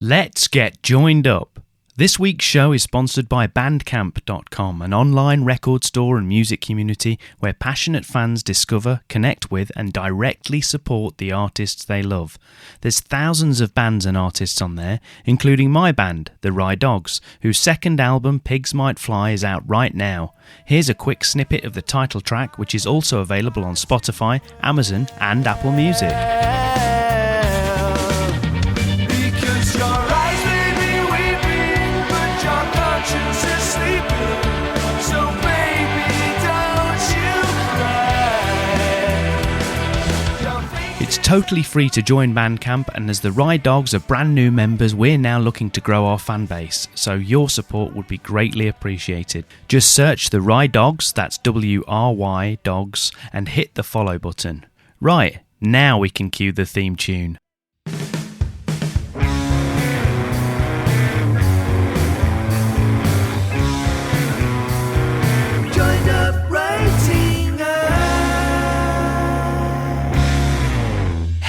Let's get joined up. This week's show is sponsored by Bandcamp.com, an online record store and music community where passionate fans discover, connect with, and directly support the artists they love. There's thousands of bands and artists on there, including my band, the Rye Dogs, whose second album, Pigs Might Fly, is out right now. Here's a quick snippet of the title track, which is also available on Spotify, Amazon, and Apple Music. It's totally free to join Bandcamp, and as the Rye Dogs are brand new members, we're now looking to grow our fan base, so your support would be greatly appreciated. Just search the Rye Dogs, that's W-R-Y Dogs, and hit the follow button. Right, now we can cue the theme tune.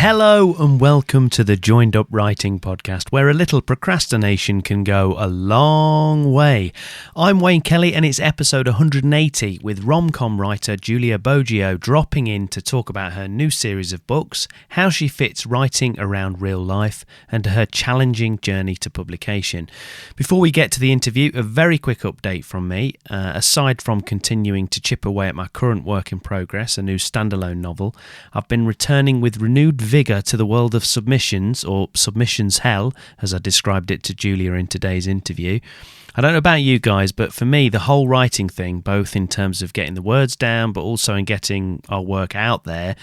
Hello and welcome to the Joined Up Writing podcast, where a little procrastination can go a long way. I'm Wayne Kelly and it's episode 180 with Rom-Com writer Julia Boggio dropping in to talk about her new series of books, how she fits writing around real life, and her challenging journey to publication. Before we get to the interview, a very quick update from me. Aside from continuing to chip away at my current work in progress, a new standalone novel, I've been returning with renewed vigour to the world of submissions, or submissions hell, as I described it to Julia in today's interview. I don't know about you guys, but for me, the whole writing thing, both in terms of getting the words down, but also in getting our work out there,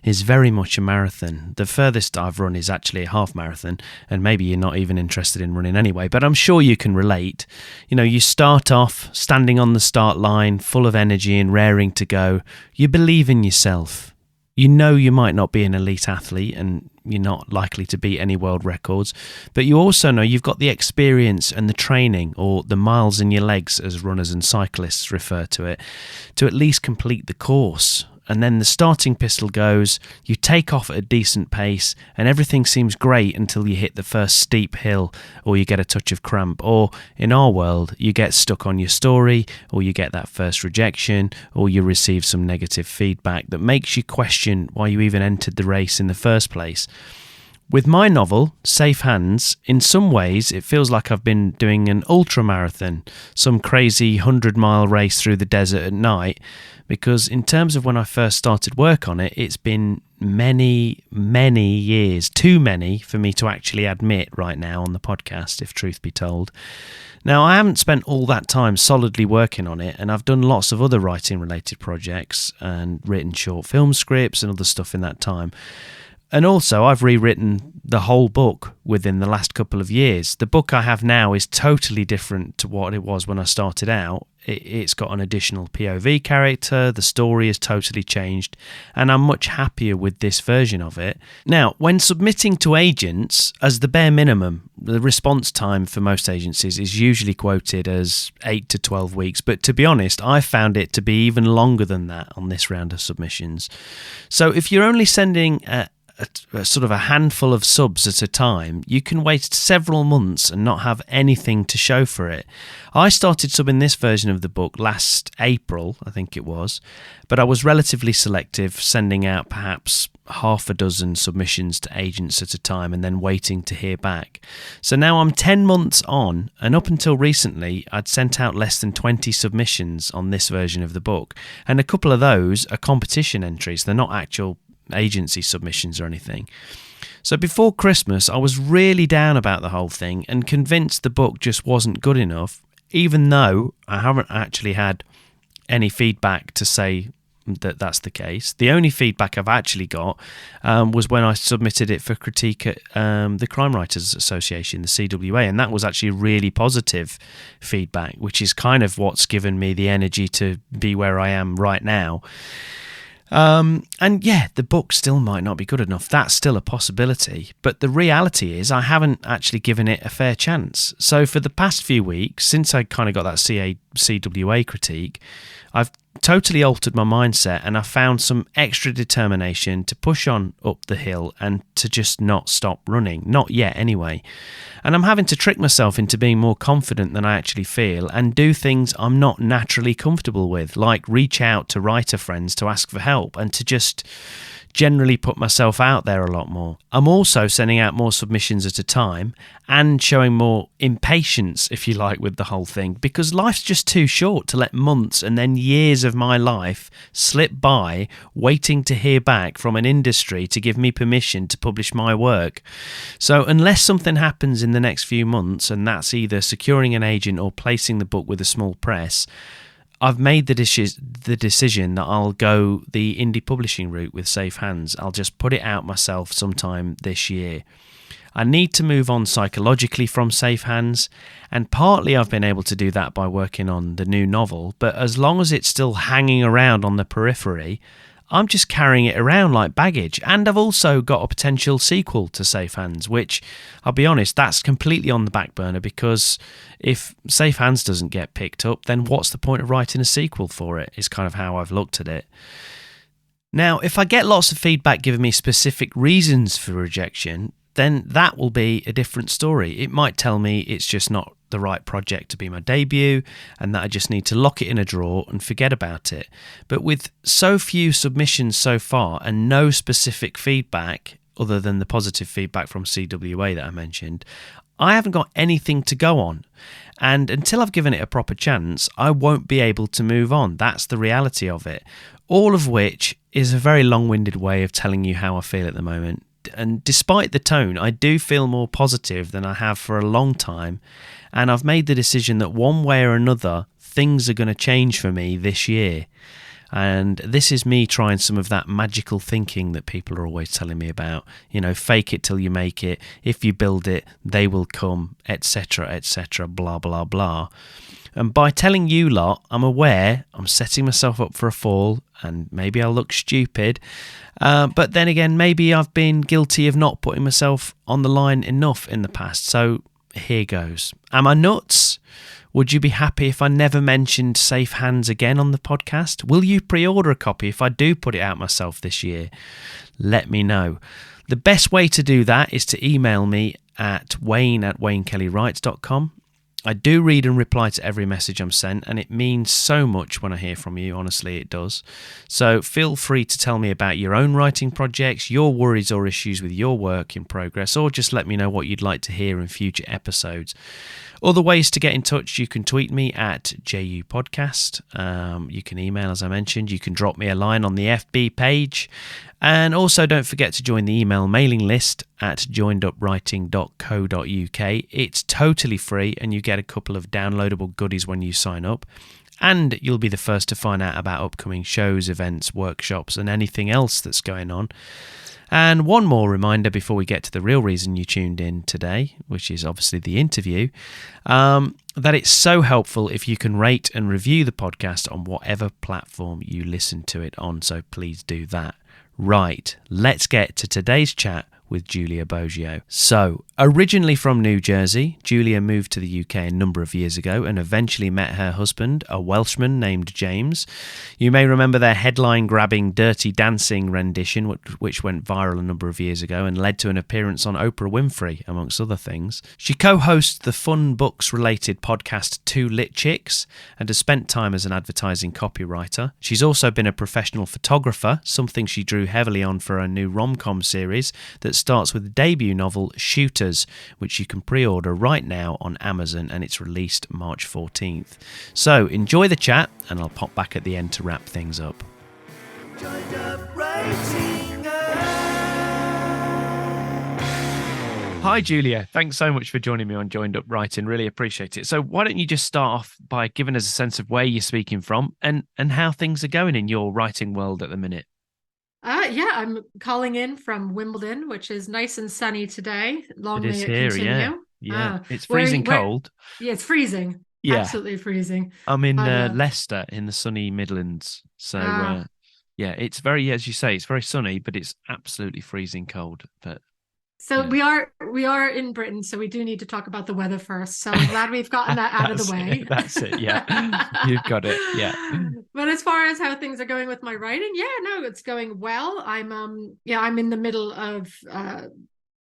is very much a marathon. The furthest I've run is actually a half marathon, and maybe you're not even interested in running anyway, but I'm sure you can relate. You know, you start off standing on the start line, full of energy and raring to go. You believe in yourself. You know you might not be an elite athlete and you're not likely to beat any world records, but you also know you've got the experience and the training, or the miles in your legs as runners and cyclists refer to it, to at least complete the course. And then the starting pistol goes, you take off at a decent pace, and everything seems great until you hit the first steep hill, or you get a touch of cramp, or, in our world, you get stuck on your story, or you get that first rejection, or you receive some negative feedback that makes you question why you even entered the race in the first place. With my novel, Safe Hands, in some ways it feels like I've been doing an ultra-marathon, some crazy 100-mile race through the desert at night, because in terms of when I first started work on it, it's been many, many years, too many for me to actually admit right now on the podcast, if truth be told. Now, I haven't spent all that time solidly working on it, and I've done lots of other writing-related projects and written short film scripts and other stuff in that time. And also, I've rewritten the whole book within the last couple of years. The book I have now is totally different to what it was when I started out. It's got an additional POV character, the story is totally changed, and I'm much happier with this version of it. Now, when submitting to agents, as the bare minimum, the response time for most agencies is usually quoted as 8 to 12 weeks, but to be honest, I found it to be even longer than that on this round of submissions. So if you're only sending a sort of a handful of subs at a time, you can wait several months and not have anything to show for it. I started subbing this version of the book last April, I think it was, but I was relatively selective, sending out perhaps half a dozen submissions to agents at a time and then waiting to hear back. So now I'm 10 months on, and up until recently I'd sent out less than 20 submissions on this version of the book, and a couple of those are competition entries. They're not actual agency submissions or anything. So before Christmas, I was really down about the whole thing and convinced the book just wasn't good enough, even though I haven't actually had any feedback to say that that's the case. The only feedback I've actually got was when I submitted it for critique at the Crime Writers Association, the CWA, and that was actually really positive feedback, which is kind of what's given me the energy to be where I am right now. And yeah, the book still might not be good enough. That's still a possibility. But the reality is I haven't actually given it a fair chance. So for the past few weeks, since I kind of got that CWA critique, I've totally altered my mindset, and I found some extra determination to push on up the hill and to just not stop running. Not yet, anyway. And I'm having to trick myself into being more confident than I actually feel and do things I'm not naturally comfortable with, like reach out to writer friends to ask for help and to just generally put myself out there a lot more. I'm also sending out more submissions at a time and showing more impatience, if you like, with the whole thing, because life's just too short to let months and then years of my life slip by waiting to hear back from an industry to give me permission to publish my work. So unless something happens in the next few months, and that's either securing an agent or placing the book with a small press, I've made the decision that I'll go the indie publishing route with Safe Hands. I'll just put it out myself sometime this year. I need to move on psychologically from Safe Hands, and partly I've been able to do that by working on the new novel, but as long as it's still hanging around on the periphery, I'm just carrying it around like baggage. And I've also got a potential sequel to Safe Hands, which, I'll be honest, that's completely on the back burner, because if Safe Hands doesn't get picked up, then what's the point of writing a sequel for it, is kind of how I've looked at it. Now, if I get lots of feedback giving me specific reasons for rejection, then that will be a different story. It might tell me it's just not the right project to be my debut and that I just need to lock it in a drawer and forget about it. But with so few submissions so far and no specific feedback other than the positive feedback from CWA that I mentioned, I haven't got anything to go on. And until I've given it a proper chance, I won't be able to move on. That's the reality of it. All of which is a very long-winded way of telling you how I feel at the moment. And despite the tone, I do feel more positive than I have for a long time, and I've made the decision that one way or another, things are going to change for me this year. And this is me trying some of that magical thinking that people are always telling me about. You know, fake it till you make it. If you build it, they will come, etc., blah, blah, blah. And by telling you lot, I'm aware I'm setting myself up for a fall, and maybe I'll look stupid. But then again, maybe I've been guilty of not putting myself on the line enough in the past. So here goes. Am I nuts? Would you be happy if I never mentioned Safe Hands again on the podcast? Will you pre-order a copy if I do put it out myself this year? Let me know. The best way to do that is to email me at wayne@waynekellywrites.com. I do read and reply to every message I'm sent, and it means so much when I hear from you. Honestly, it does. So feel free to tell me about your own writing projects, your worries or issues with your work in progress, or just let me know what you'd like to hear in future episodes. Other ways to get in touch: you can tweet me at JU180. You can email, as I mentioned. You can drop me a line on the FB page. And also don't forget to join the email mailing list at joinedupwriting.co.uk. It's totally free, and you get a couple of downloadable goodies when you sign up. And you'll be the first to find out about upcoming shows, events, workshops, and anything else that's going on. And one more reminder before we get to the real reason you tuned in today, which is obviously the interview, that it's so helpful if you can rate and review the podcast on whatever platform you listen to it on. So please do that. Right, let's get to today's chat with Julia Boggio. So, originally from New Jersey, Julia moved to the UK a number of years ago and eventually met her husband, a Welshman named James. You may remember their headline-grabbing Dirty Dancing rendition, which went viral a number of years ago and led to an appearance on Oprah Winfrey, amongst other things. She co-hosts the fun books-related podcast Two Lit Chicks and has spent time as an advertising copywriter. She's also been a professional photographer, something she drew heavily on for her new Rom-Com series that starts with the debut novel Shooters, which you can pre-order right now on Amazon, and it's released March 14th. So enjoy the chat, and I'll pop back at the end to wrap things up. Hi Julia, thanks so much for joining me on Joined Up Writing, really appreciate it. So why don't you just start off by giving us a sense of where you're speaking from and how things are going in your writing world at the minute? Yeah, I'm calling in from Wimbledon, which is nice and sunny today. Long It may is it here, continue. yeah. It's Where, freezing cold. yeah, it's freezing. Yeah, Absolutely freezing. I'm in But Leicester in the sunny Midlands. So uh, yeah, it's very, as you say, it's very sunny, but it's absolutely freezing cold. But so yeah, we are in Britain, so we do need to talk about the weather first. So I'm glad we've gotten that out of the way. That's it. Yeah, you've got it. Yeah. But as far as how things are going with my writing, yeah, no, it's going well. I'm in the middle of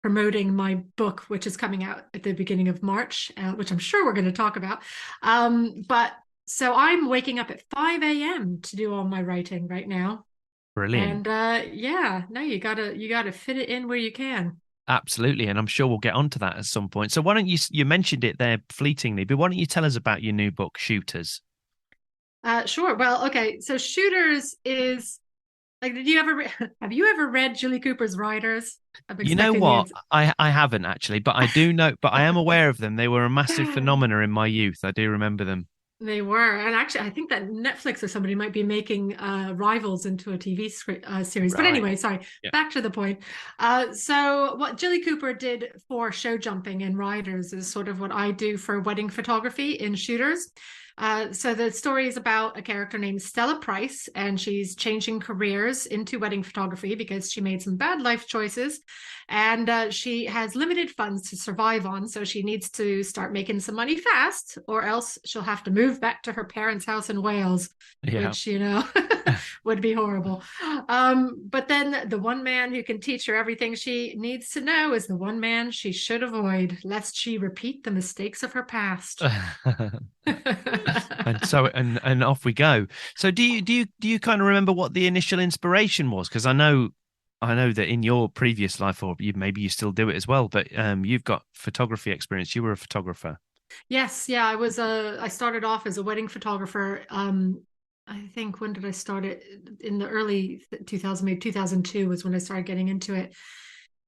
promoting my book, which is coming out at the beginning of March, which I'm sure we're going to talk about. But so I'm waking up at 5 a.m. to do all my writing right now. Brilliant. And yeah, no, you gotta fit it in where you can. Absolutely, and I'm sure we'll get onto that at some point. So why don't you mentioned it there fleetingly, but why don't you tell us about your new book, Shooters? Sure. Well, okay. So Shooters is like, did you ever have you ever read Julie Cooper's Riders? I'm You know expecting the what? answer. I haven't actually, but I do know, but I am aware of them. They were a massive phenomena in my youth. I do remember them. They were, and actually, I think that Netflix or somebody might be making Rivals into a TV series. But Right. anyway, sorry, Yeah. back to the point. So, what Jilly Cooper did for show jumping in Riders is sort of what I do for wedding photography in Shooters. So the story is about a character named Stella Price, and she's changing careers into wedding photography because she made some bad life choices, and she has limited funds to survive on. So she needs to start making some money fast, or else she'll have to move back to her parents' house in Wales, Yeah. which would be horrible. But then the one man who can teach her everything she needs to know is the one man she should avoid, lest she repeat the mistakes of her past. And so and off we go. So do you kind of remember what the initial inspiration was? Because I know that in your previous life, or maybe you still do it as well, but you've got photography experience. You were a photographer. Yes, yeah, I started off as a wedding photographer. I think when did I start it? In the early 2000, maybe 2002 was when I started getting into it.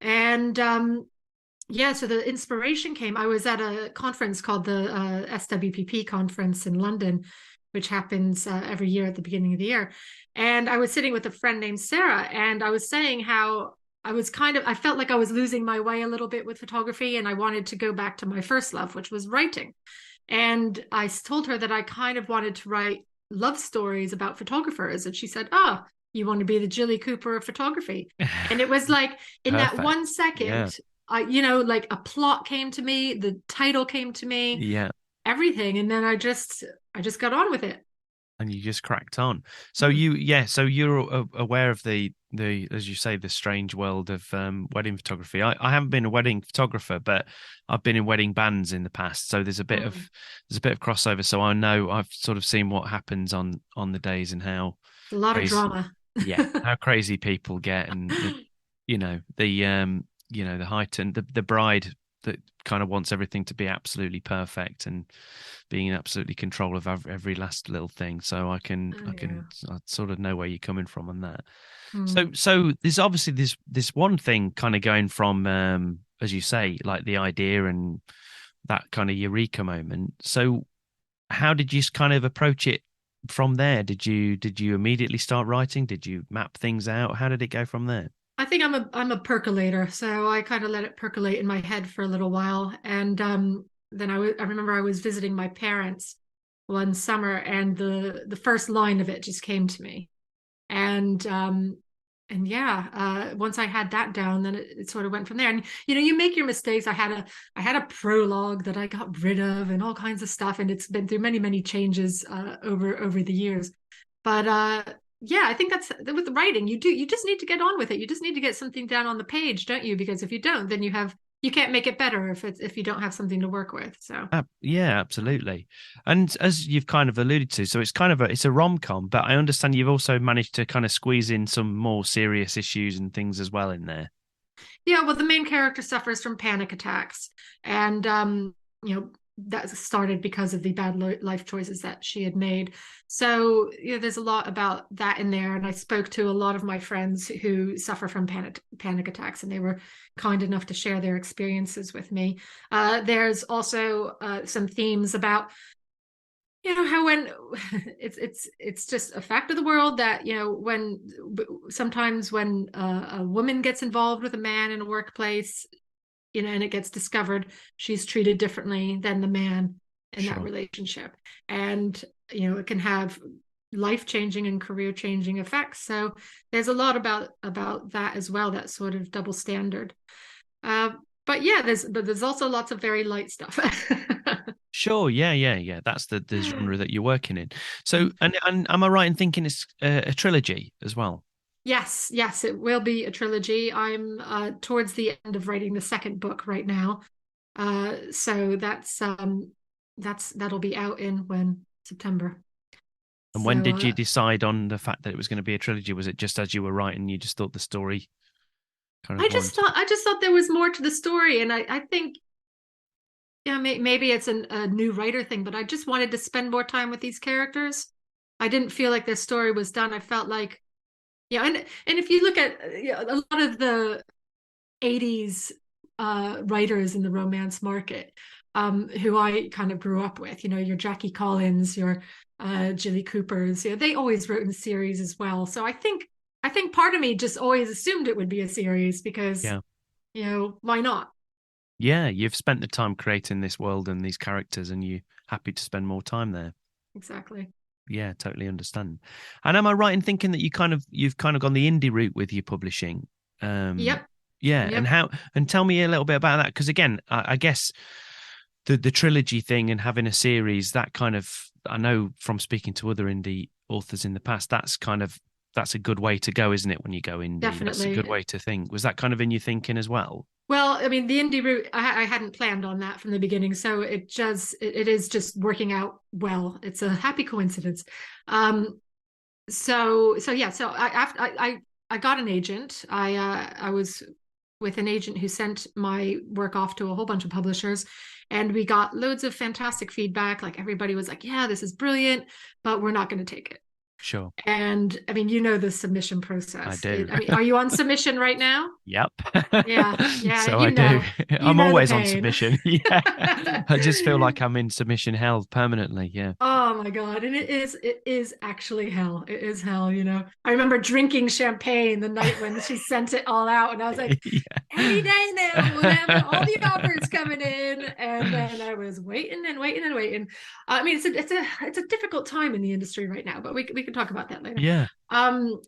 And yeah, so the inspiration came. I was at a conference called the SWPP conference in London, which happens every year at the beginning of the year. And I was sitting with a friend named Sarah, and I was saying how I felt like I was losing my way a little bit with photography, and I wanted to go back to my first love, which was writing. And I told her that I kind of wanted to write love stories about photographers. And she said, "Oh, you want to be the Jilly Cooper of photography?" And it was like in that Perfect. 1 second, Yeah. like a plot came to me, the title came to me, Yeah. everything. And then I just got on with it. And you just cracked on. So Hmm. so you're aware of the as you say the strange world of wedding photography. I haven't been a wedding photographer, but I've been in wedding bands in the past. So Hmm. there's a bit of crossover. So I know I've sort of seen what happens on the days and how A lot of crazy, drama. yeah, how crazy people get, and the heightened the bride that kind of wants everything to be absolutely perfect and being in absolutely control of every last little thing. So Oh, yeah. I sort of know where you're coming from on that. Hmm. So there's obviously this one thing kind of going from as you say, like the idea and that kind of eureka moment. So how did you kind of approach it from there? Did you immediately start writing? Did you map things out? How did it go from there? I think I'm a percolator, so I kind of let it percolate in my head for a little while, and then I remember I was visiting my parents one summer, and the first line of it just came to me, and yeah, once I had that down, then it sort of went from there. And you make your mistakes. I had a prologue that I got rid of, and all kinds of stuff, and it's been through many changes over the years. But yeah, I think that's with writing. You just need to get on with it. You just need to get something down on the page, don't you? Because if you don't, then you can't make it better if you don't have something to work with. So Yeah, absolutely. And as you've kind of alluded to, so it's a rom-com, but I understand you've also managed to kind of squeeze in some more serious issues and things as well in there. yeah, well, the main character suffers from panic attacks, and that started because of the bad life choices that she had made. So there's a lot about that in there, and I spoke to a lot of my friends who suffer from panic attacks, and they were kind enough to share their experiences with me. There's also some themes about how when it's just a fact of the world that when sometimes when a woman gets involved with a man in a workplace, and it gets discovered, she's treated differently than the man in that Sure. relationship, and it can have life-changing and career-changing effects. So there's a lot about that as well, that sort of double standard. uh, but yeah, there's also lots of very light stuff. Sure, yeah. That's the genre that you're working in. So, and am I right in thinking it's a trilogy as well? Yes, it will be a trilogy. I'm towards the end of writing the second book right now. So that'll be out in when September. And when So did you decide on the fact that it was going to be a trilogy? Was it just as you were writing, you just thought the story kind of warranted? I just thought there was more to the story, and I think yeah, maybe it's a new writer thing, but I just wanted to spend more time with these characters. I didn't feel like their story was done. I felt like yeah, and if you look at a lot of the 80s writers in the romance market, who I kind of grew up with, your Jackie Collins, your Jilly Coopers, they always wrote in series as well. So I think part of me just always assumed it would be a series because, Yeah. why not? Yeah, you've spent the time creating this world and these characters, and you're happy to spend more time there. Exactly. Yeah, totally understand. And am I right in thinking that you've kind of gone the indie route with your publishing? Um, Yep. yeah, Yep. and tell me a little bit about that because again, I guess the trilogy thing and having a series that kind of I know from speaking to other indie authors in the past that's a good way to go, isn't it? When you go indie, that's a good Definitely. way to think. Was that kind of in your thinking as well? Well, I mean, the indie route, I hadn't planned on that from the beginning, so it is just working out well. It's a happy coincidence. Um, so yeah, so I got an agent. I was with an agent who sent my work off to a whole bunch of publishers, and we got loads of fantastic feedback. Like everybody was like, "Yeah, this is brilliant, but we're not going to take it." Sure, And I mean, the submission I process. do. I mean, are you on submission right now? Yep. Yeah, So I do. you I'm know the always on pain. submission. Yeah. I just feel like I'm in submission hell permanently. Yeah. Oh my God. And it is actually hell. It is hell. I remember drinking champagne the night when she sent it all out, and I was like, any day now we'll have all the offers coming in. And then I was waiting and waiting and waiting. I mean, it's a difficult time in the industry right now, but we can talk about that later. Yeah. Um,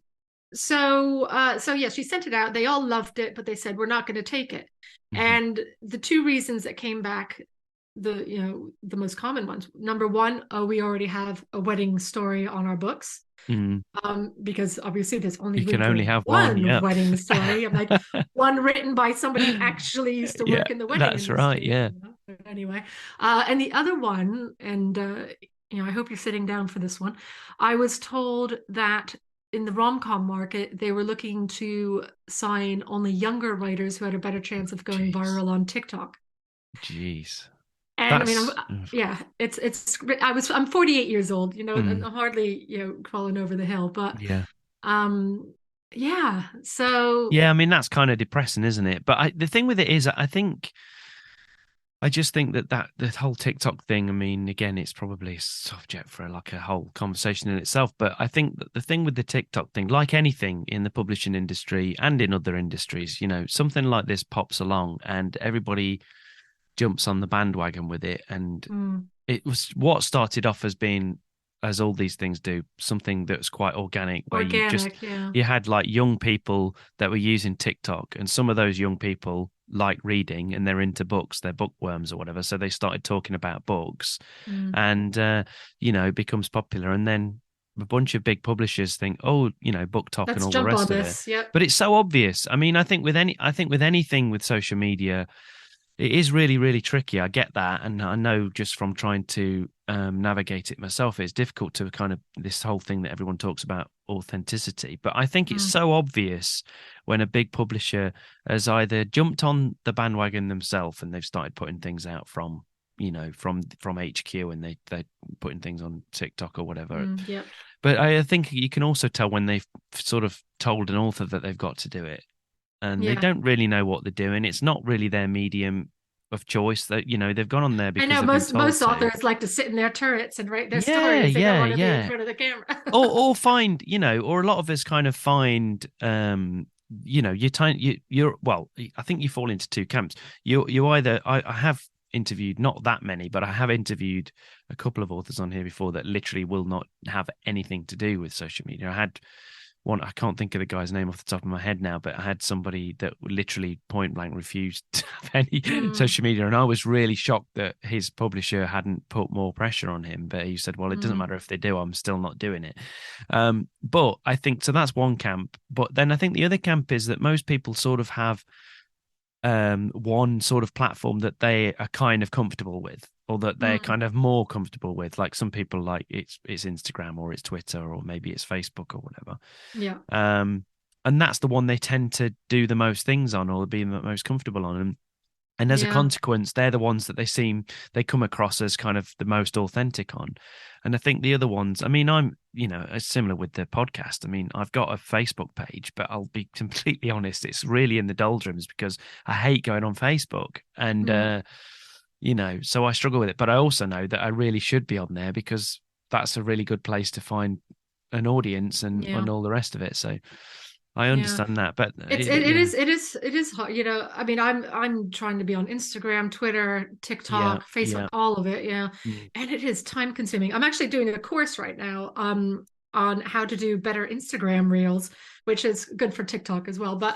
so yeah, she sent it out. They all loved it, but they said we're not going to take it. Hmm. And the two reasons that came back, the most common ones. Number one, oh, we already have a wedding story on our books. Mm. Because obviously there's only You can room only for have one. one Yep. wedding story. I'm like, one written by somebody who actually used to Yeah, work in the wedding that's right. industry. Yeah. But anyway, and the other one, and I hope you're sitting down for this one. I was told that in the rom-com market, they were looking to sign only younger writers who had a better chance of going Jeez. viral on TikTok. Jeez. And I mean, That's yeah, I'm 48 years old, and mm, I'm hardly, crawling over the hill, but yeah. um, yeah. So Yeah, I mean that's kind of depressing, isn't it? But the thing with it is I just think that the whole TikTok thing, I mean, again, it's probably a subject for like a whole conversation in itself. But I think that the thing with the TikTok thing, like anything in the publishing industry and in other industries, something like this pops along and everybody jumps on the bandwagon with it. And mm, it was what started off as being, as all these things do, something that's quite organic, where organic, yeah. you had like young people that were using TikTok, and some of those young people like reading and they're into books, they're bookworms or whatever. So they started talking about books, Mm. and it becomes popular, and then a bunch of big publishers think, oh, book talk and Let's all the jump on rest of it. this. Yep. But it's so obvious. I mean, I think with anything with social media, it is really, really tricky. I get that. And I know just from trying to navigate it myself, it's difficult to kind of this whole thing that everyone talks about authenticity. But I think it's Mm. so obvious when a big publisher has either jumped on the bandwagon themselves and they've started putting things out from HQ and they're putting things on TikTok or whatever. Yep. But I think you can also tell when they've sort of told an author that they've got to do it and they Yeah. don't really know what they're doing. It's not really their medium of choice. That they've gone on there I because know they've been told most to. authors like to sit in their turrets and write their Yeah, stories. They don't yeah, want to be in yeah. front of the camera. Or find, or a lot of us kind of find, you're well. I think you fall into two camps. You either I have interviewed not that many, but I have interviewed a couple of authors on here before that literally will not have anything to do with social media. I had one, I can't think of the guy's name off the top of my head now, but I had somebody that literally point blank refused to have any Mm, social media. And I was really shocked that his publisher hadn't put more pressure on him. But he said, well, it doesn't mm, matter if they do, I'm still not doing it. But I think so that's one camp. But then I think the other camp is that most people sort of have one sort of platform that they are kind of comfortable with, or that they're mm. kind of more comfortable with. Like some people like it's Instagram or it's Twitter or maybe it's Facebook or whatever. Yeah, Um, and that's the one they tend to do the most things on or be the most comfortable on. And as a yeah, consequence, they're the ones that they come across as kind of the most authentic on. And I think the other ones, I mean, it's similar with the podcast. I mean, I've got a Facebook page, but I'll be completely honest, it's really in the doldrums because I hate going on Facebook. And, mm, so I struggle with it. But I also know that I really should be on there because that's a really good place to find an audience yeah, and all the rest of it. So I yeah. understand that. But It's yeah, it is hard. I mean, I'm trying to be on Instagram, Twitter, yeah, TikTok, Facebook, yeah. all of it. Yeah, Mm. and it is time consuming. I'm actually doing a course right now, on how to do better Instagram reels, which is good for TikTok as well. But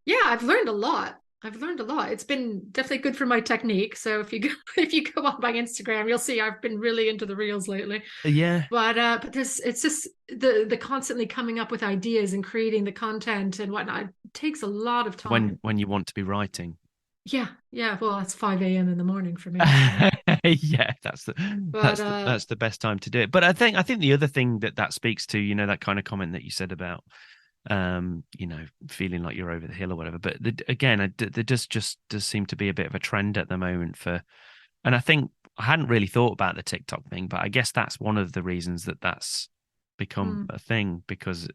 yeah, I've learned a lot. I've learned a lot. It's been definitely good for my technique. So if you go if you go on my Instagram, you'll see I've been really into the reels lately. Yeah. But there's it's just the constantly coming up with ideas and creating the content and whatnot. It takes a lot of time. When you want to be writing. Yeah, yeah. Well, that's 5 a.m. in the morning for me. So, Yeah, but that's the best time to do it. But I think the other thing that speaks to, that kind of comment that you said about feeling like you're over the hill or whatever. But again, there just does seem to be a bit of a trend at the moment and I think I hadn't really thought about the TikTok thing, but I guess that's one of the reasons that's become mm. a thing because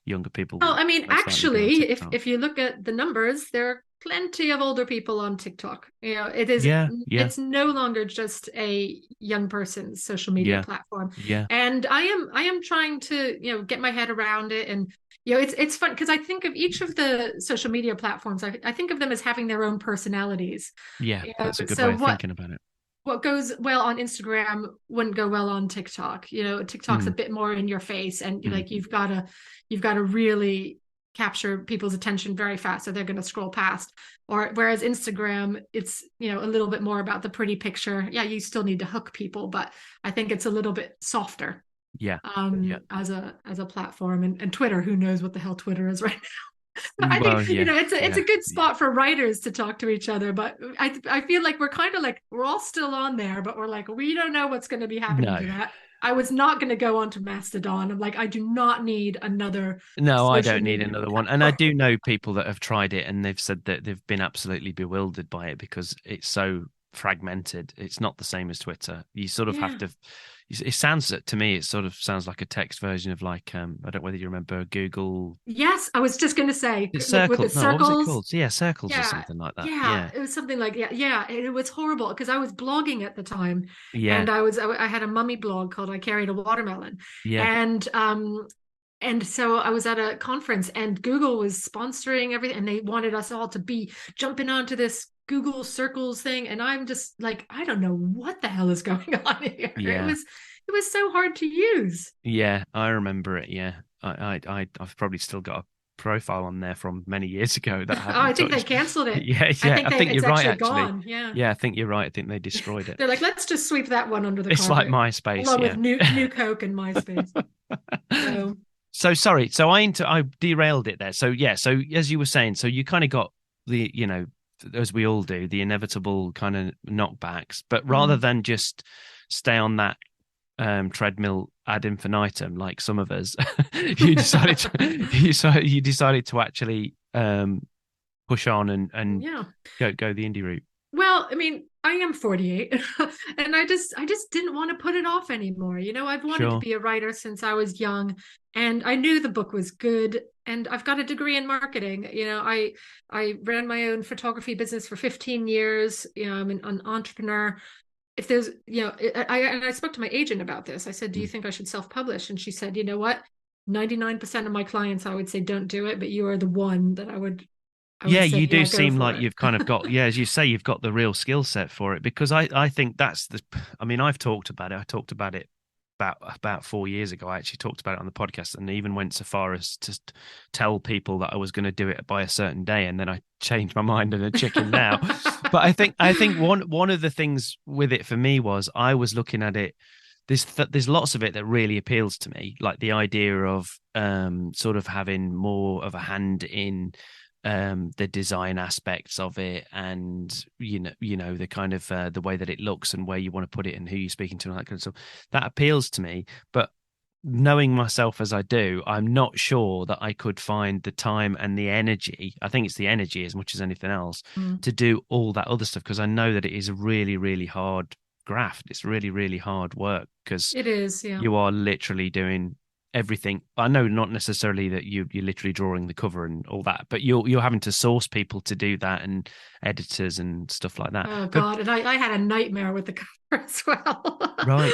younger Well, people I mean, most likely be on actually, if TikTok. if you look at the numbers, there are plenty of older people on TikTok. Yeah, yeah, It's no longer just a young person's social media yeah, platform. yeah, And I am trying to, get my head around it. And it's fun because I think of each of the social media platforms, I think of them as having their own personalities. yeah. That's a good So way of thinking about it. what goes well on Instagram wouldn't go well on TikTok. TikTok's a Mm, bit more in your face, and mm. like you've got to really capture people's attention very fast, so they're going to scroll past. Or whereas Instagram, it's a little bit more about the pretty picture. Yeah, you still need to hook people, but I think it's a little bit softer Yeah, yeah. as a platform. And Twitter, who knows what the hell Twitter is right. I think Well, yeah, it's a yeah, good yeah. spot for writers to talk to each other, but I feel like we're kind of like we're all still on there, but we're like we don't know what's going to be happening No, to that. I was not going to go onto Mastodon. I'm like I do not need another no, I social don't need media another one. And I platform. do know people that have tried it and they've said that they've been absolutely bewildered by it because it's so fragmented. It's not the same as Twitter. You sort of have Yeah. to. It sounds to me. It sort of sounds like a text version of like I don't know whether you remember Google. Yes, I was just going to say It's with the Circle. No, what was it circles. called? Yeah, Circles or Yeah, something like that. yeah, Yeah, it was something like yeah. It was horrible because I was blogging at the time, yeah, and I had a mummy blog called "I Carried a Watermelon," yeah, and so I was at a conference, and Google was sponsoring everything, and they wanted us all to be jumping onto this Google Circles thing, and I'm just like, I don't know what the hell is going on here. yeah. It was so hard to use. Yeah, I remember it. Yeah, I've probably still got a profile on there from many years ago that I Oh, I haven't think they touched. canceled it. Yeah, I yeah. think I they think you're it's right, actually actually. gone. Yeah. Yeah, I think you're right. I think they destroyed it. They're like, let's just sweep that one under the It's like carpet, MySpace. along with Yeah. New Coke and MySpace. So, So sorry. So I derailed it there. So yeah. So as you were saying, so you kind of got the as we all do the inevitable kind of knockbacks, but rather mm, than just stay on that treadmill ad infinitum like some of us, you decided to actually push on and yeah. go the indie route. Well, I mean, I am 48 and I just didn't want to put it off anymore. I've wanted to Sure. be a writer since I was young, and I knew the book was good, and I've got a degree in marketing. I ran my own photography business for 15 years. I'm an entrepreneur. If there's, I spoke to my agent about this. I said, "Do you Mm. think I should self-publish?" And she said, "You know what? 99% of my clients I would say don't do it, but you are the one that I Yeah, would say, you do yeah, go seem for like it." you've kind of got, yeah, as you say, you've got the real skill set for it because I think that's I mean, I've talked about it. I talked about it about 4 years ago. I actually talked about it on the podcast, and even went so far as to tell people that I was going to do it by a certain day, and then I changed my mind and a chicken now. But I think one of the things with it for me was I was looking at it. There's lots of it that really appeals to me, like the idea of sort of having more of a hand in the design aspects of it, and the kind of the way that it looks and where you want to put it and who you're speaking to and that kind of stuff. That appeals to me. But knowing myself as I do, I'm not sure that I could find the time and the energy. I think it's the energy as much as anything else Mm. to do all that other stuff, because I know that it is a really, really hard graft. It's really, really hard work, because It is, yeah. you are literally doing everything. I know not necessarily that you're literally drawing the cover and all that, but you're having to source people to do that, and editors and stuff like that. Oh But God, and I had a nightmare with the cover as well. right.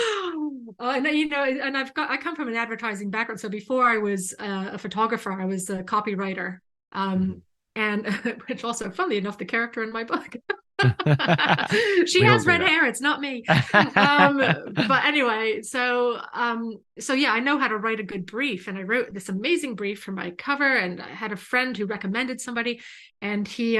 And and I come from an advertising background. So before I was a photographer, I was a copywriter. Mhm. And which also, funnily enough, the character in my book. She We all has do red hair, it's not me. that. But anyway, so yeah, I know how to write a good brief, and I wrote this amazing brief for my cover, and I had a friend who recommended somebody, and he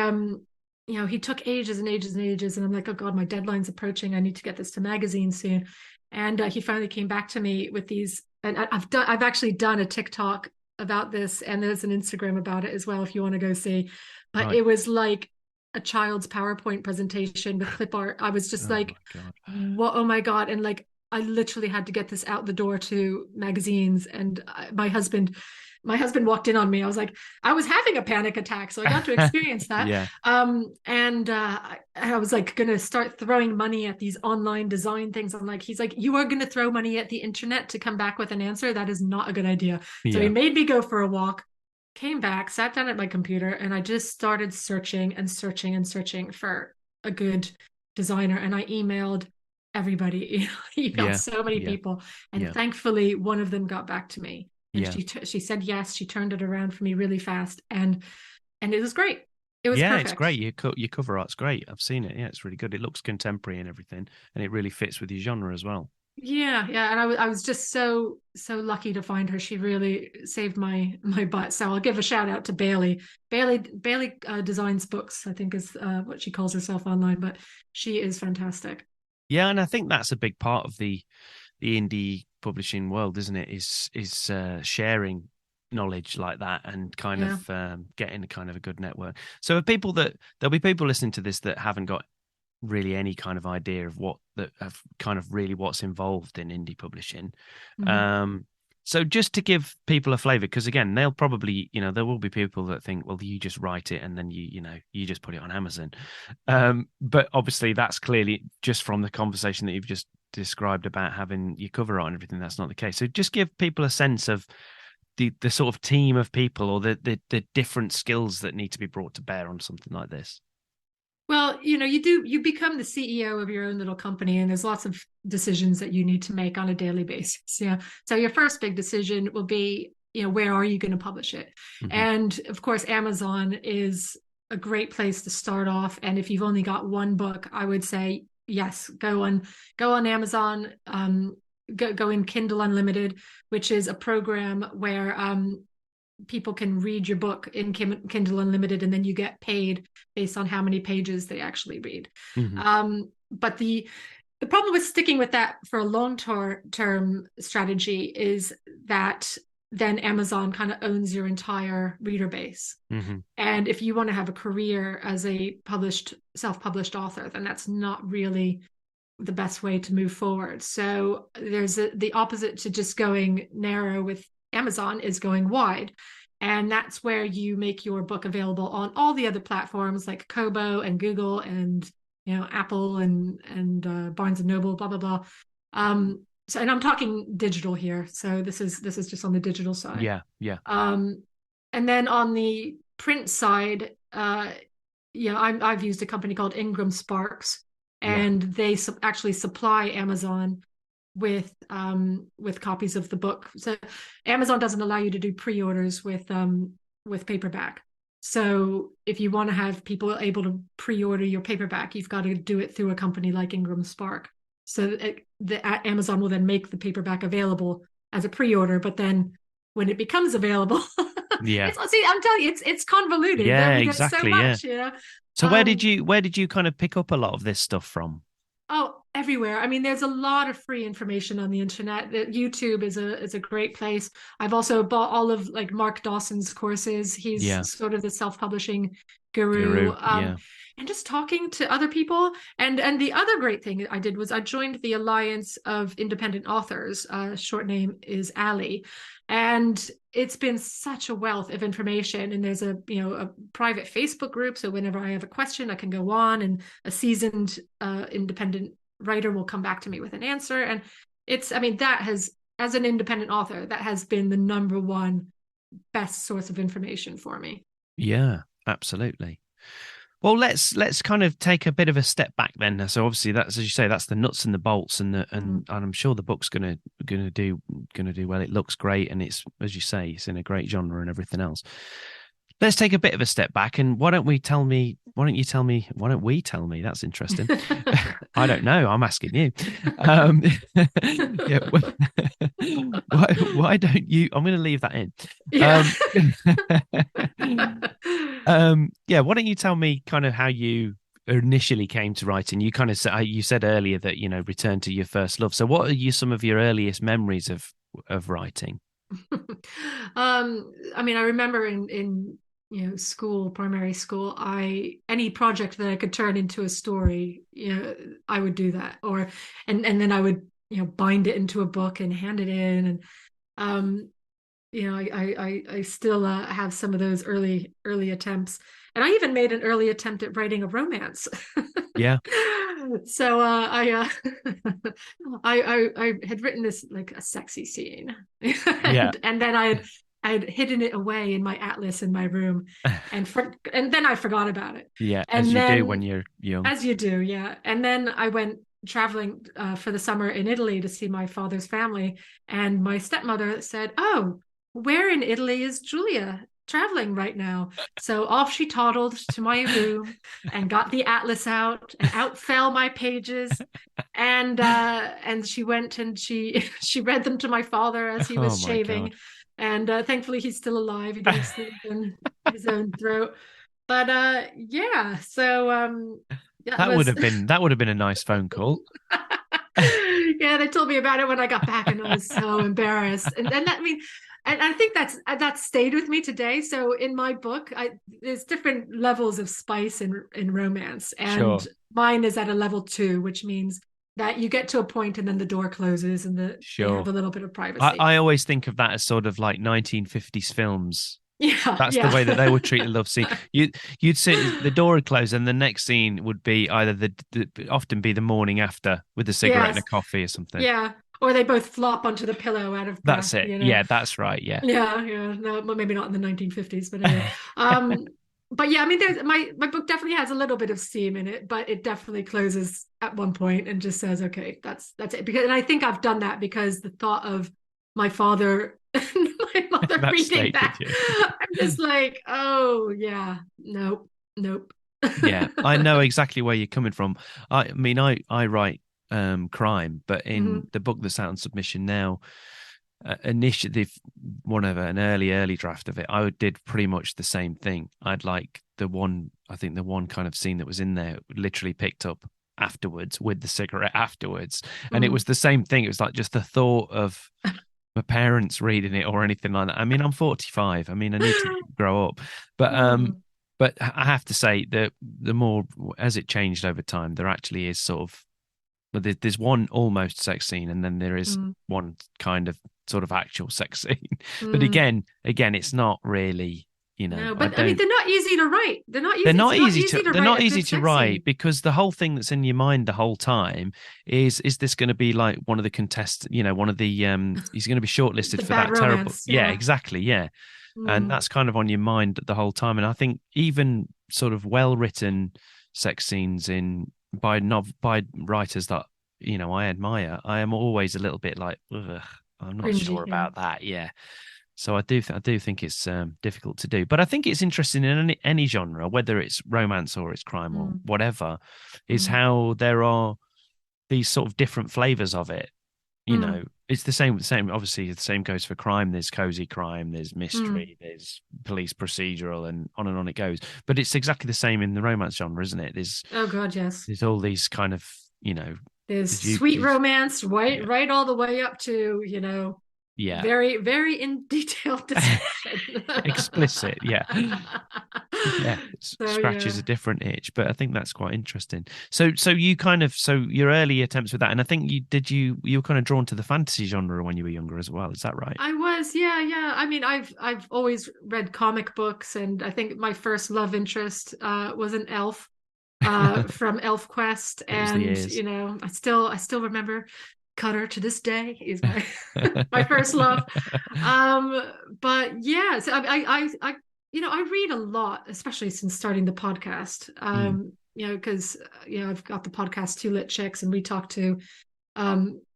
took ages and ages and ages, and I'm like, oh God, my deadline's approaching, I need to get this to magazine soon. And he finally came back to me with these, and I've actually done a TikTok about this, and there's an Instagram about it as well if you want to go see. But Right. it was like a child's PowerPoint presentation with clip art. I was just Oh like, my God. what? Oh my God. And like, I literally had to get this out the door to magazines. And my husband walked in on me. I was having a panic attack. So I got to experience that. Yeah. I was like, going to start throwing money at these online design things. He's like, you are going to throw money at the internet to come back with an answer. That is not a good idea. So he Yeah. made me go for a walk, came back, sat down at my computer, and I just started searching and searching and searching for a good designer. And I emailed everybody, emailed Yeah. so many Yeah. people, and Yeah. thankfully one of them got back to me, and Yeah. she said yes. She turned it around for me really fast, and it was great. It was Yeah, it's perfect. great. Your cover art's great. I've seen it. Yeah, it's really good. It looks contemporary and everything, and it really fits with your genre as well. Yeah, yeah, and I was just so lucky to find her. She really saved my butt. So I'll give a shout out to Bailey. Bailey designs books, I think is what she calls herself online, but she is fantastic. Yeah, and I think that's a big part of the indie publishing world, isn't it? Is sharing knowledge like that, and kind Yeah. of getting a kind of a good network. So there'll be people listening to this that haven't got really any kind of idea of kind of really what's involved in indie publishing. Mhm. Um, so just to give people a flavor, because again, they'll probably, there will be people that think, well, you just write it and then you just put it on Amazon. But obviously that's clearly just from the conversation that you've just described about having your cover art and everything. That's not the case. So just give people a sense of the sort of team of people, or the different skills that need to be brought to bear on something like this. Well, you become the CEO of your own little company, and there's lots of decisions that you need to make on a daily basis. Yeah. So your first big decision will be, where are you going to publish it? Hmm. And of course, Amazon is a great place to start off. And if you've only got one book, I would say yes, go on Amazon. Go in Kindle Unlimited, which is a program where people can read your book in Kindle Unlimited, and then you get paid based on how many pages they actually read. Hmm. But the problem with sticking with that for a long-term strategy is that then Amazon kind of owns your entire reader base. Hmm. And if you want to have a career as a self-published author, then that's not really the best way to move forward. So there's the opposite to just going narrow with Amazon is going wide. And that's where you make your book available on all the other platforms like Kobo and Google and Apple and Barnes and Noble, blah blah blah. So, and I'm talking digital here. So this is just on the digital side. Yeah. Yeah. Um, and then on the print side, I've used a company called Ingram Sparks, Yeah. and they actually supply Amazon with copies of the book. So Amazon doesn't allow you to do pre-orders with paperback. So if you want to have people able to pre-order your paperback, you've got to do it through a company like Ingram Spark. So Amazon will then make the paperback available as a pre-order, but then when it becomes available, Yeah. see, I'm telling you, it's convoluted. Yeah, There's so exactly. Yeah. much, you know. So Um, where did you kind of pick up a lot of this stuff from? Oh, everywhere. I mean, there's a lot of free information on the internet. YouTube is a great place. I've also bought all of like Mark Dawson's courses. Yeah. He's sort of the self-publishing guru. Guru. Yeah. And just talking to other people. And the other great thing I did was I joined the Alliance of Independent Authors. Short name is ALLY. And it's been such a wealth of information. And there's a private Facebook group. So whenever I have a question, I can go on, and a seasoned independent writer will come back to me with an answer. And I mean, that has, as an independent author, that has been the number one best source of information for me. Yeah, absolutely. Well, let's kind of take a bit of a step back then. So obviously that's, as you say, that's the nuts and the bolts, and and I'm sure the book's gonna do well. It looks great, and it's, as you say, it's in a great genre and everything else. Let's take a bit of a step back, and why don't we tell me? Why don't you tell me? Why don't we tell me? That's interesting. I don't know. I'm asking you. Yeah, why don't you? I'm going to leave that in. Yeah. Yeah. Why don't you tell me kind of how you initially came to writing? You kind of said, you said earlier that, return to your first love. So what are some of your earliest memories of writing? I mean, I remember in school, primary school, any project that I could turn into a story, I would do that. And then I would, bind it into a book and hand it in. And I still have some of those early attempts. And I even made an early attempt at writing a romance. Yeah. So I had written this like a sexy scene, Yeah. and then I had hidden it away in my atlas in my room, and then I forgot about it. Yeah, And as you do then, when you're young. as you do, yeah. And then I went traveling for the summer in Italy to see my father's family, and my stepmother said, "Oh, where in Italy is Julia traveling right now?" So off she toddled to my room and got the atlas out, and out fell my pages. And she went and she she read them to my father as he Oh was my shaving. God. And thankfully he's still alive. He didn't sleep in his own throat. But yeah, so that That would was have been a nice phone call. yeah, they told me about it when I got back, and I was so embarrassed. And that, I mean, and I think that stayed with me today. So in my book, there's different levels of spice in romance, Sure. and mine is at a level 2, which means that you get to a point and then the door closes and they have Sure. a little bit of I, privacy. I always think of that as sort of like 1950s films. Yeah, That's the yeah. way that they would treat a love scene. You'd sit, the door would close, and the next scene would be either often be the morning after with a cigarette and a Yes, coffee or something. yeah. Or they both flop onto the pillow out of That's breath, it. Yeah, that's right. Yeah. Yeah, yeah. No, well, maybe not in the 1950s, but anyway. Um, but yeah, I mean, there's my book definitely has a little bit of steam in it, but it definitely closes at one point and just says, "Okay, that's it." Because, and I think I've done that because the thought of my father and my mother That reading stayed with that, you. I'm just like, oh yeah, nope, nope. Yeah, I know exactly where you're coming from. I mean, I write crime, but in Mhm. the book that's out on submission now, initially one of an early draft of it, I did pretty much the same thing. I'd like I think the one kind of scene that was in there literally picked up afterwards with the cigarette afterwards, and it was Mhm. the same thing. It was like just the thought of my parents reading it or anything like that. I mean, I'm 45. I mean, I need to grow up, but Mm. I have to say that the more as it changed over time, there actually is sort of, well, there's one almost sex scene, and then there is Mm. one kind of sort of actual sex scene. But Mm. again, it's not really, No, I but I mean, don't. they're not easy to write. They're It's not not easy easy to they're write not a easy good to sex write scene. because the whole thing that's in your mind the whole time is this going to be like one of the contest, one of the he's going to be shortlisted The for bad that terrible. romance, Yeah, yeah. exactly. Yeah. And Mm. that's kind of on your mind the whole time. And I think even sort of well written sex scenes by writers that I admire, I am always a little bit like, ugh, I'm not sure Cringy, yeah. about that. Yeah. So I do think it's difficult to do, but I think it's interesting in any genre, whether it's romance or it's crime or Mm. whatever, is Mm. how there are these sort of different flavors of it. You Mm, know, it's the same. Obviously, the same goes for crime. There's cozy crime, there's mm. mystery, there's police procedural, and on it goes. But it's exactly the same in the romance genre, isn't it? Oh God, yes. There's all these kind of, There's as you, sweet as, romance, right, yeah, right all the way up to, yeah, very, very in detailed description. explicit, yeah. Yeah, it So scratches a yeah. different itch, but I think that's quite interesting. So your early attempts with that, and I think you were kind of drawn to the fantasy genre when you were younger as well. Is that right? I was, yeah, yeah. I mean, I've always read comic books, and I think my first love interest was an elf from Elf Quest, It was the and ears. I still remember Cutter to this day is my my first love. Um, but yeah, so I read a lot, especially since starting the podcast. Mm, Because I've got the podcast Two Lit Chicks, and we talk to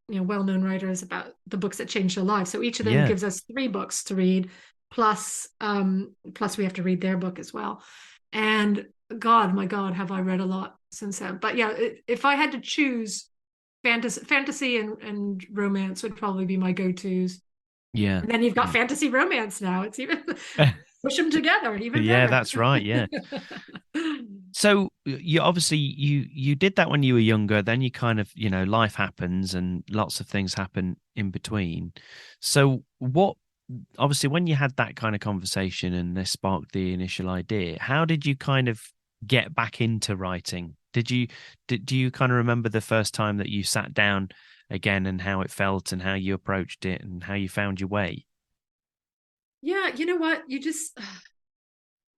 well-known writers about the books that changed their lives. So each of them yeah, gives us three books to read, plus we have to read their book as well. And God, my God, have I read a lot since then. But yeah, if I had to choose, fantasy and romance would probably be my go-tos. yeah, And then you've got yeah. fantasy romance now. It's even push them together, even Yeah, better. that's right. Yeah. So you obviously you did that when you were younger. Then you kind of life happens and lots of things happen in between. So what obviously when you had that kind of conversation and this sparked the initial idea, how did you kind of get back into writing? Do you kind of remember the first time that you sat down again and how it felt and how you approached it and how you found your way? Yeah, you know what? You just